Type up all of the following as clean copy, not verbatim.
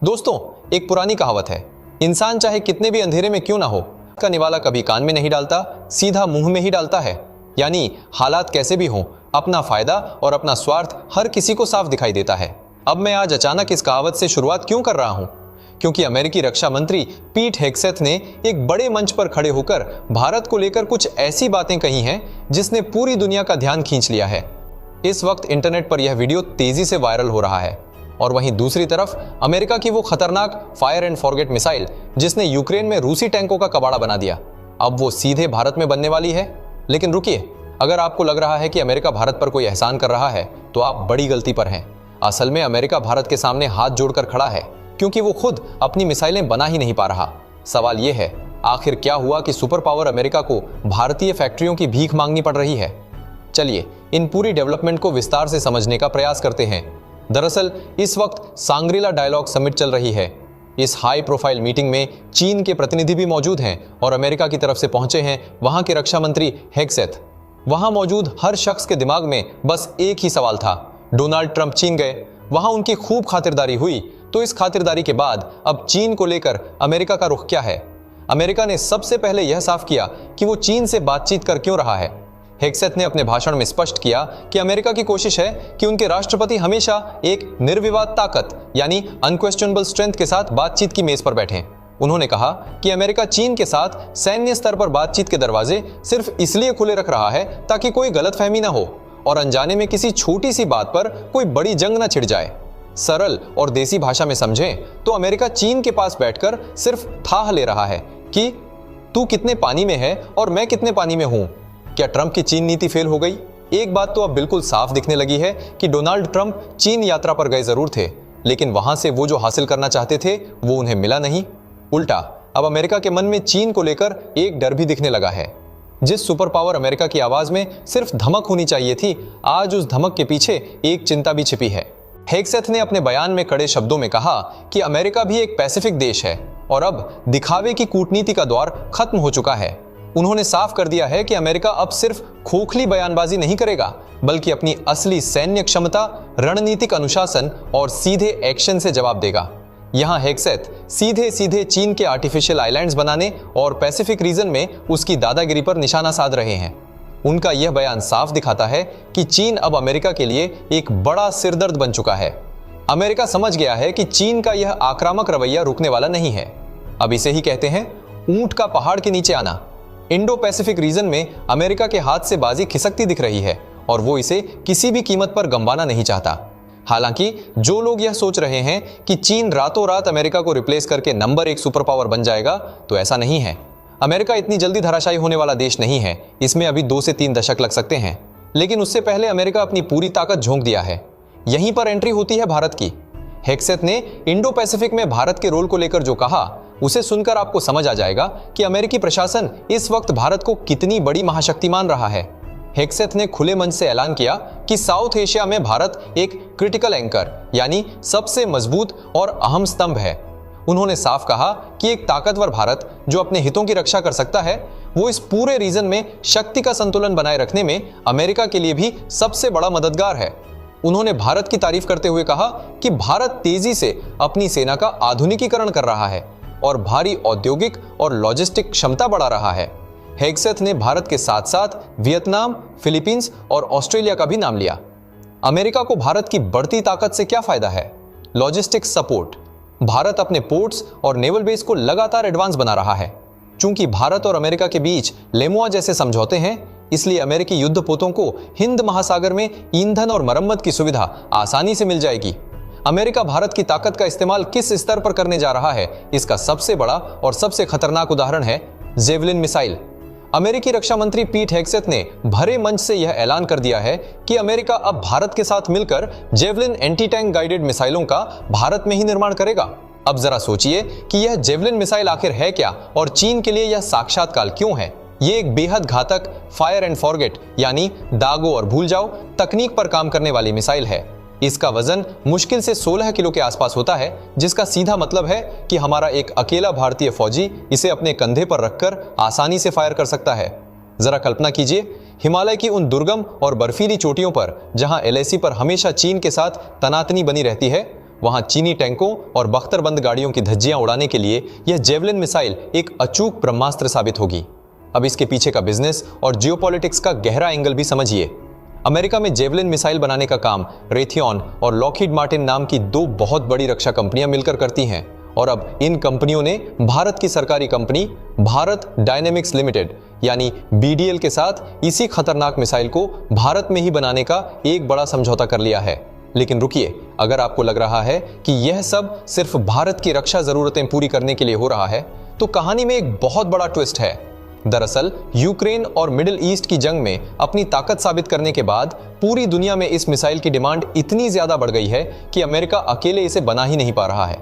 दोस्तों, एक पुरानी कहावत है, इंसान चाहे कितने भी अंधेरे में क्यों ना हो, का निवाला कभी कान में नहीं डालता, सीधा मुंह में ही डालता है। यानी हालात कैसे भी हों, अपना फायदा और अपना स्वार्थ हर किसी को साफ दिखाई देता है। अब मैं आज अचानक इस कहावत से शुरुआत क्यों कर रहा हूं? क्योंकि अमेरिकी रक्षा मंत्री पीट हेग्सेथ ने एक बड़े मंच पर खड़े होकर भारत को लेकर कुछ ऐसी बातें कही हैं जिसने पूरी दुनिया का ध्यान खींच लिया है। इस वक्त इंटरनेट पर यह वीडियो तेजी से वायरल हो रहा है और वहीं दूसरी तरफ अमेरिका की वो खतरनाक फायर एंड फॉरगेट मिसाइल जिसने यूक्रेन में रूसी टैंकों का कबाड़ा बना दिया, अब वो सीधे भारत में बनने वाली है। लेकिन रुकिए, अगर आपको लग रहा है कि अमेरिका भारत पर कोई एहसान कर रहा है तो आप बड़ी गलती पर हैं। असल में अमेरिका भारत के सामने हाथ जोड़कर खड़ा है क्योंकि वो खुद अपनी मिसाइलें बना ही नहीं पा रहा। सवाल यह है, आखिर क्या हुआ कि सुपर पावर अमेरिका को भारतीय फैक्ट्रियों की भीख मांगनी पड़ रही है? चलिए इन पूरी डेवलपमेंट को विस्तार से समझने का प्रयास करते हैं। दरअसल इस वक्त सांग्रीला डायलॉग समिट चल रही है। इस हाई प्रोफाइल मीटिंग में चीन के प्रतिनिधि भी मौजूद हैं और अमेरिका की तरफ से पहुंचे हैं वहां के रक्षा मंत्री हेग्सेथ। वहां मौजूद हर शख्स के दिमाग में बस एक ही सवाल था, डोनाल्ड ट्रंप चीन गए, वहां उनकी खूब खातिरदारी हुई, तो इस खातिरदारी के बाद अब चीन को लेकर अमेरिका का रुख क्या है? अमेरिका ने सबसे पहले यह साफ किया कि वो चीन से बातचीत कर क्यों रहा है। हेग्सेथ ने अपने भाषण में स्पष्ट किया कि अमेरिका की कोशिश है कि उनके राष्ट्रपति हमेशा एक निर्विवाद ताकत यानी अनक्वेश्चनेबल स्ट्रेंथ के साथ बातचीत की मेज पर बैठें। उन्होंने कहा कि अमेरिका चीन के साथ सैन्य स्तर पर बातचीत के दरवाजे सिर्फ इसलिए खुले रख रहा है ताकि कोई गलतफहमी ना हो और अनजाने में किसी छोटी सी बात पर कोई बड़ी जंग ना छिड़ जाए। सरल और देसी भाषा में समझें तो अमेरिका चीन के पास बैठकर सिर्फ थाह ले रहा है कि तू कितने पानी में है और मैं कितने पानी में हूं। क्या ट्रंप की चीन नीति फेल हो गई? एक बात तो अब बिल्कुल साफ दिखने लगी है कि डोनाल्ड ट्रंप चीन यात्रा पर गए जरूर थे, लेकिन वहां से वो जो हासिल करना चाहते थे वो उन्हें मिला नहीं। उल्टा अब अमेरिका के मन में चीन को लेकर एक डर भी दिखने लगा है। जिस सुपर पावर अमेरिका की आवाज में सिर्फ धमक होनी चाहिए थी, आज उस धमक के पीछे एक चिंता भी छिपी है। हेग्सेथ ने अपने बयान में कड़े शब्दों में कहा कि अमेरिका भी एक पैसिफिक देश है और अब दिखावे की कूटनीति का दौर खत्म हो चुका है। उन्होंने साफ कर दिया है कि अमेरिका अब सिर्फ खोखली बयानबाजी नहीं करेगा, बल्कि अपनी असली सैन्य क्षमता, रणनीतिक अनुशासन और सीधे एक्शन से जवाब देगा। यहां हेग्सेथ सीधे सीधे चीन के आर्टिफिशियल आइलैंड्स बनाने और पैसिफिक रीजन में उसकी दादागिरी पर निशाना साध रहे हैं। उनका यह बयान साफ दिखाता है कि चीन अब अमेरिका के लिए एक बड़ा सिरदर्द बन चुका है। अमेरिका समझ गया है कि चीन का यह आक्रामक रवैया रुकने वाला नहीं है। अब इसे ही कहते हैं ऊंट का पहाड़ के नीचे आना। इंडो पैसिफिक रीजन में अमेरिका के हाथ से बाजी खिसकती दिख रही है और वो इसे किसी भी कीमत पर गंवाना नहीं चाहता। हालांकि जो लोग यह सोच रहे हैं कि चीन रातों रात अमेरिका को रिप्लेस करके नंबर 1 सुपर पावर बन जाएगा, तो ऐसा नहीं है। अमेरिका इतनी जल्दी धराशायी होने वाला देश नहीं है। इसमें अभी 2 से 3 दशक लग सकते हैं, लेकिन उससे पहले अमेरिका अपनी पूरी ताकत झोंक दिया है। यहीं पर एंट्री होती है भारत की। हेग्सेथ ने इंडो पैसिफिक में भारत के रोल को लेकर जो कहा, उसे सुनकर आपको समझ आ जाएगा कि अमेरिकी प्रशासन इस वक्त भारत को कितनी बड़ी महाशक्ति मान रहा है। हेग्सेथ ने खुले मन से ऐलान किया कि साउथ एशिया में भारत एक क्रिटिकल एंकर यानी सबसे मजबूत और अहम स्तंभ है। उन्होंने साफ कहा कि एक ताकतवर भारत जो अपने हितों की रक्षा कर सकता है, वो इस पूरे रीजन में शक्ति का संतुलन बनाए रखने में अमेरिका के लिए भी सबसे बड़ा मददगार है। उन्होंने भारत की तारीफ करते हुए कहा कि भारत तेजी से अपनी सेना का आधुनिकीकरण कर रहा है और भारी औद्योगिक और लॉजिस्टिक क्षमता बढ़ा रहा है। हेग्सेथ ने भारत के साथ साथ वियतनाम, फिलीपींस और ऑस्ट्रेलिया का भी नाम लिया। अमेरिका को भारत की बढ़ती ताकत से क्या फायदा है? Logistic support. भारत अपने पोर्ट्स और नेवल बेस को लगातार एडवांस बना रहा है। चूंकि भारत और अमेरिका के बीच लेमुआ जैसे समझौते हैं, इसलिए अमेरिकी युद्धपोतों को हिंद महासागर में ईंधन और मरम्मत की सुविधा आसानी से मिल जाएगी। अमेरिका भारत की ताकत का इस्तेमाल किस स्तर पर करने जा रहा है, इसका सबसे बड़ा और सबसे खतरनाक उदाहरण है जेवलिन मिसाइल। अमेरिकी रक्षा मंत्री पीट हेग्सेथ ने भरे मंच से यह ऐलान कर दिया है कि अमेरिका अब भारत के साथ मिलकर जेवलिन एंटी टैंक गाइडेड मिसाइलों का भारत में ही निर्माण करेगा। अब जरा सोचिए कि यह जेवलिन मिसाइल आखिर है क्या और चीन के लिए यह साक्षात काल क्यों है। ये एक बेहद घातक फायर एंड फॉरगेट यानी दागो और भूल जाओ तकनीक पर काम करने वाली मिसाइल है। इसका वजन मुश्किल से 16 किलो के आसपास होता है, जिसका सीधा मतलब है कि हमारा एक अकेला भारतीय फौजी इसे अपने कंधे पर रखकर आसानी से फायर कर सकता है। जरा कल्पना कीजिए, हिमालय की उन दुर्गम और बर्फीली चोटियों पर जहां LAC पर हमेशा चीन के साथ तनातनी बनी रहती है, वहां चीनी टैंकों और बख्तरबंद गाड़ियों की धज्जियां उड़ाने के लिए यह जेवलिन मिसाइल एक अचूक ब्रह्मास्त्र साबित होगी। अब इसके पीछे का बिजनेस और जियोपॉलिटिक्स का गहरा एंगल भी समझिए। अमेरिका में जेवलिन मिसाइल बनाने का काम रेथियन और लॉकहीड मार्टिन नाम की दो बहुत बड़ी रक्षा कंपनियां मिलकर करती हैं, और अब इन कंपनियों ने भारत की सरकारी कंपनी भारत डायनेमिक्स लिमिटेड यानी बीडीएल के साथ इसी खतरनाक मिसाइल को भारत में ही बनाने का एक बड़ा समझौता कर लिया है। लेकिन रुकिए, अगर आपको लग रहा है कि यह सब सिर्फ भारत की रक्षा जरूरतें पूरी करने के लिए हो रहा है, तो कहानी में एक बहुत बड़ा ट्विस्ट है। दरअसल यूक्रेन और मिडिल ईस्ट की जंग में अपनी ताकत साबित करने के बाद पूरी दुनिया में इस मिसाइल की डिमांड इतनी ज्यादा बढ़ गई है कि अमेरिका अकेले इसे बना ही नहीं पा रहा है।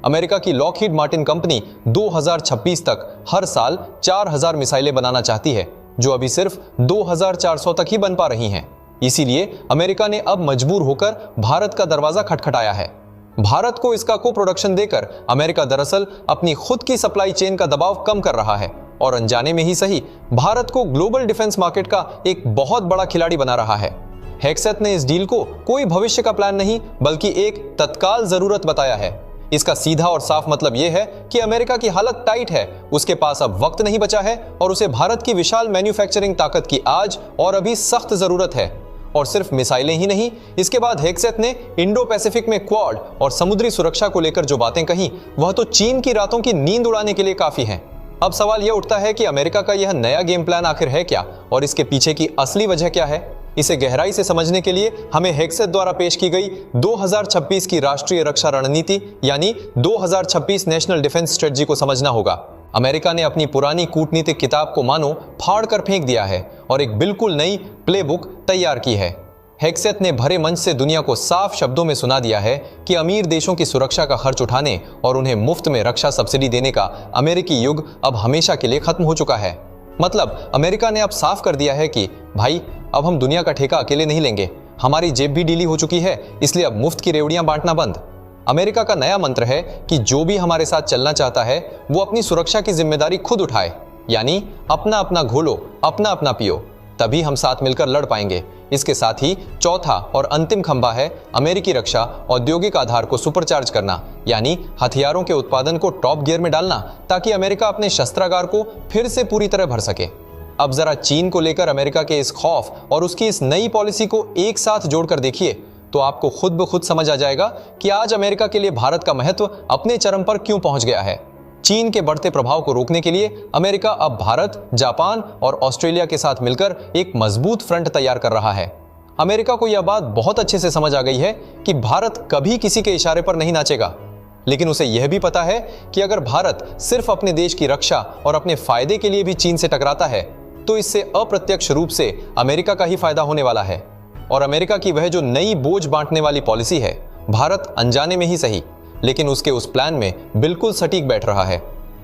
अमेरिका की लॉकहीड मार्टिन कंपनी 2026 तक हर साल 4000 मिसाइलें बनाना चाहती है, जो अभी सिर्फ 2400 तक ही बन पा रही हैं। इसीलिए अमेरिका ने अब मजबूर होकर भारत का दरवाजा खटखटाया है। भारत को इसका को प्रोडक्शन देकर अमेरिका दरअसल अपनी खुद की सप्लाई चेन का दबाव कम कर रहा है और अनजाने में ही सही भारत को ग्लोबल डिफेंस मार्केट का एक बहुत बड़ा खिलाड़ी बना रहा है। हेग्सेथ ने इस डील को कोई भविष्य का प्लान नहीं बल्कि एक तत्काल जरूरत बताया है। इसका सीधा और साफ मतलब यह है कि अमेरिका की हालत टाइट है, उसके पास अब वक्त नहीं बचा है और उसे भारत की विशाल मैन्युफैक्चरिंग ताकत की आज और अभी सख्त जरूरत है। और सिर्फ मिसाइलें ही नहीं, इसके बाद हेग्सेथ ने इंडो पैसिफिक में क्वाड और समुद्री सुरक्षा को लेकर जो बातें कही वह तो चीन की रातों की नींद उड़ाने के लिए काफी हैं। अब सवाल यह उठता है कि अमेरिका का यह नया गेम प्लान आखिर है क्या और इसके पीछे की असली वजह क्या है। इसे गहराई से समझने के लिए हमें हेग्सेथ द्वारा पेश की गई 2026 की राष्ट्रीय रक्षा रणनीति यानी 2026 नेशनल डिफेंस स्ट्रेटजी को समझना होगा। अमेरिका ने अपनी पुरानी कूटनीतिक किताब को मानो फाड़ कर फेंक दिया है और एक बिल्कुल नई प्लेबुक तैयार की है। हेग्सेथ ने भरे मंच से दुनिया को साफ शब्दों में सुना दिया है कि अमीर देशों की सुरक्षा का खर्च उठाने और उन्हें मुफ्त में रक्षा सब्सिडी देने का अमेरिकी युग अब हमेशा के लिए खत्म हो चुका है। मतलब अमेरिका ने अब साफ कर दिया है कि भाई, अब हम दुनिया का ठेका अकेले नहीं लेंगे, हमारी जेब भी ढीली हो चुकी है, इसलिए अब मुफ्त की रेवड़ियां बांटना बंद। अमेरिका का नया मंत्र है कि जो भी हमारे साथ चलना चाहता है वो अपनी सुरक्षा की जिम्मेदारी खुद उठाए, यानी अपना अपना घोलो, अपना अपना पियो, तभी हम साथ मिलकर लड़ पाएंगे। इसके साथ ही चौथा और अंतिम खंभा है अमेरिकी रक्षा औद्योगिक आधार को सुपरचार्ज करना, यानी हथियारों के उत्पादन को टॉप गियर में डालना ताकि अमेरिका अपने शस्त्रागार को फिर से पूरी तरह भर सके। अब जरा चीन को लेकर अमेरिका के इस खौफ और उसकी इस नई पॉलिसी को एक साथ जोड़कर देखिए तो आपको खुद ब खुद समझ आ जाएगा कि आज अमेरिका के लिए भारत का महत्व अपने चरम पर क्यों पहुंच गया है। चीन के बढ़ते प्रभाव को रोकने के लिए अमेरिका अब भारत, जापान और ऑस्ट्रेलिया के साथ मिलकर एक मजबूत फ्रंट तैयार कर रहा है। अमेरिका को यह बात बहुत अच्छे से समझ आ गई है कि भारत कभी किसी के इशारे पर नहीं नाचेगा, लेकिन उसे यह भी पता है कि अगर भारत सिर्फ अपने देश की रक्षा और अपने फायदे के लिए भी चीन से टकराता है तो इससे अप्रत्यक्ष रूप से अमेरिका का ही फायदा होने वाला है। और अमेरिका की वह जो नई बोझ बांटने वाली पॉलिसी है, भारत अनजाने में ही सही लेकिन उसके उस प्लान में बिल्कुल सटीक बैठ रहा है।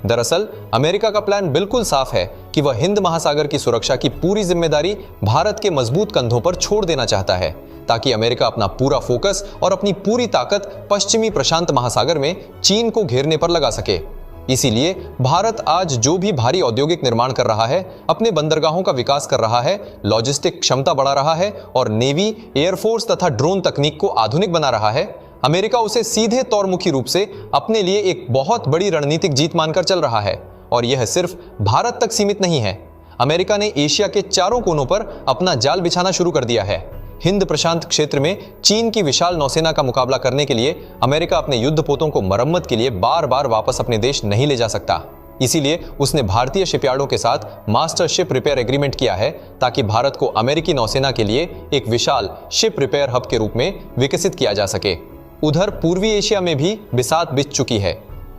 दरअसल अमेरिका का प्लान बिल्कुल साफ है कि वह हिंद महासागर की सुरक्षा की पूरी जिम्मेदारी भारत के मजबूत कंधों पर छोड़ देना चाहता है ताकि अमेरिका अपना पूरा फोकस और अपनी पूरी ताकत पश्चिमी प्रशांत महासागर में चीन को घेरने पर लगा सके। इसीलिए भारत आज जो भी भारी औद्योगिक निर्माण कर रहा है, अपने बंदरगाहों का विकास कर रहा है, लॉजिस्टिक क्षमता बढ़ा रहा है और नेवी, एयरफोर्स तथा ड्रोन तकनीक को आधुनिक बना रहा है, अमेरिका उसे सीधे तौरमुखी रूप से अपने लिए एक बहुत बड़ी रणनीतिक जीत मानकर चल रहा है। और यह सिर्फ भारत तक सीमित नहीं है। अमेरिका ने एशिया के चारों कोनों पर अपना जाल बिछाना शुरू कर दिया है। हिंद प्रशांत क्षेत्र में चीन की विशाल नौसेना का मुकाबला करने के लिए अमेरिका अपने युद्धपोतों को मरम्मत के लिए बार बार वापस अपने देश नहीं ले जा सकता। इसीलिए उसने भारतीय शिपयार्डों के साथ मास्टर शिप रिपेयर एग्रीमेंट किया है ताकि भारत को अमेरिकी नौसेना के लिए एक विशाल शिप रिपेयर हब के रूप में विकसित किया जा सके। उधर पूर्वी एशिया में भी बिसात बिछ चुकी है।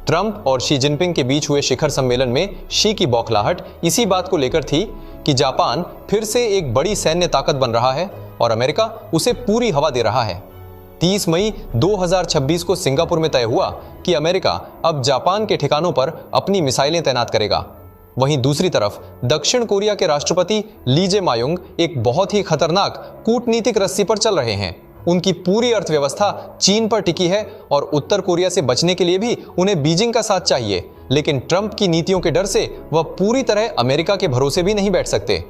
ट्रंप और शी जिनपिंग के बीच हुए शिखर सम्मेलन में शी की बौखलाहट इसी बात को लेकर थी कि जापान फिर से एक बड़ी सैन्य ताकत बन रहा है और अमेरिका उसे पूरी हवा दे रहा है। 30 मई 2026 को सिंगापुर में तय हुआ कि अमेरिका अब जापान के ठिकानों पर अपनी मिसाइलें तैनात करेगा। वहीं दूसरी तरफ दक्षिण कोरिया के राष्ट्रपति ली जे मायुंग एक बहुत ही खतरनाक कूटनीतिक रस्सी पर चल रहे हैं। उनकी पूरी अर्थव्यवस्था चीन पर टिकी है और उत्तर कोरिया से बचने के लिए भी उन्हें बीजिंग का साथ चाहिए, लेकिन ट्रंप की नीतियों के डर से वह पूरी तरह अमेरिका के भरोसे भी नहीं बैठ सकते।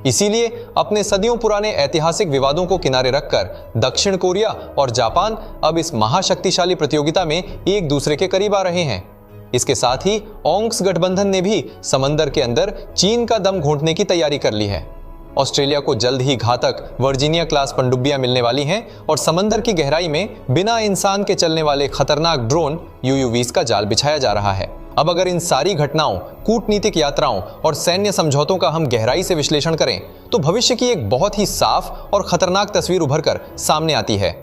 इसीलिए अपने सदियों पुराने ऐतिहासिक विवादों को किनारे रखकर दक्षिण कोरिया और जापान अब इस महाशक्तिशाली प्रतियोगिता में एक दूसरे के करीब आ रहे हैं। इसके साथ ही ओंग्स गठबंधन ने भी समंदर के अंदर चीन का दम घोंटने की तैयारी कर ली है। ऑस्ट्रेलिया को जल्द ही घातक वर्जीनिया क्लास पनडुब्बियां मिलने वाली हैं और समंदर की गहराई में बिना इंसान के चलने वाले खतरनाक ड्रोन यूयूवीज का जाल बिछाया जा रहा है। अब अगर इन सारी घटनाओं, कूटनीतिक यात्राओं और सैन्य समझौतों का हम गहराई से विश्लेषण करें तो भविष्य की एक बहुत ही साफ और खतरनाक तस्वीर उभर कर सामने आती है।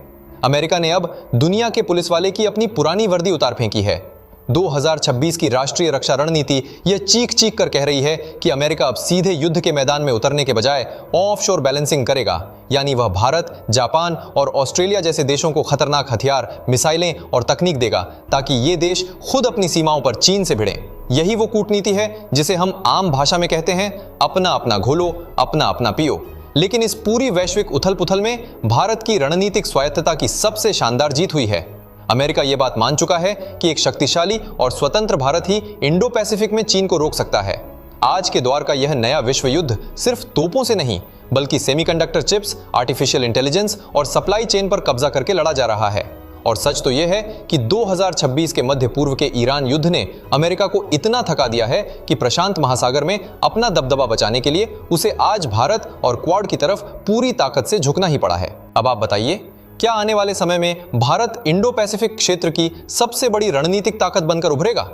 अमेरिका ने अब दुनिया के पुलिस वाले की अपनी पुरानी वर्दी उतार फेंकी है। 2026 की राष्ट्रीय रक्षा रणनीति यह चीख चीख कर कह रही है कि अमेरिका अब सीधे युद्ध के मैदान में उतरने के बजाय ऑफशोर बैलेंसिंग करेगा, यानी वह भारत, जापान और ऑस्ट्रेलिया जैसे देशों को खतरनाक हथियार, मिसाइलें और तकनीक देगा ताकि ये देश खुद अपनी सीमाओं पर चीन से भिड़ें। यही वो कूटनीति है जिसे हम आम भाषा में कहते हैं अपना अपना घोलो, अपना अपना पियो। लेकिन इस पूरी वैश्विक उथल पुथल में भारत की रणनीतिक स्वायत्तता की सबसे शानदार जीत हुई है। अमेरिका ये बात मान चुका है कि एक शक्तिशाली और स्वतंत्र भारत ही इंडो पैसिफिक में चीन को रोक सकता है। आज के दौर का यह नया विश्व युद्ध सिर्फ तोपों से नहीं बल्कि सेमीकंडक्टर चिप्स, आर्टिफिशियल इंटेलिजेंस और सप्लाई चेन पर कब्जा करके लड़ा जा रहा है। और सच तो यह है कि 2026 के मध्य पूर्व के ईरान युद्ध ने अमेरिका को इतना थका दिया है कि प्रशांत महासागर में अपना दबदबा बचाने के लिए उसे आज भारत और क्वाड की तरफ पूरी ताकत से झुकना ही पड़ा है। अब आप बताइए, क्या आने वाले समय में भारत इंडो पैसिफिक क्षेत्र की सबसे बड़ी रणनीतिक ताकत बनकर उभरेगा?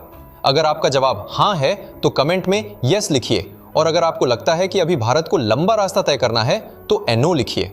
अगर आपका जवाब हां है तो कमेंट में यस लिखिए, और अगर आपको लगता है कि अभी भारत को लंबा रास्ता तय करना है तो नो लिखिए।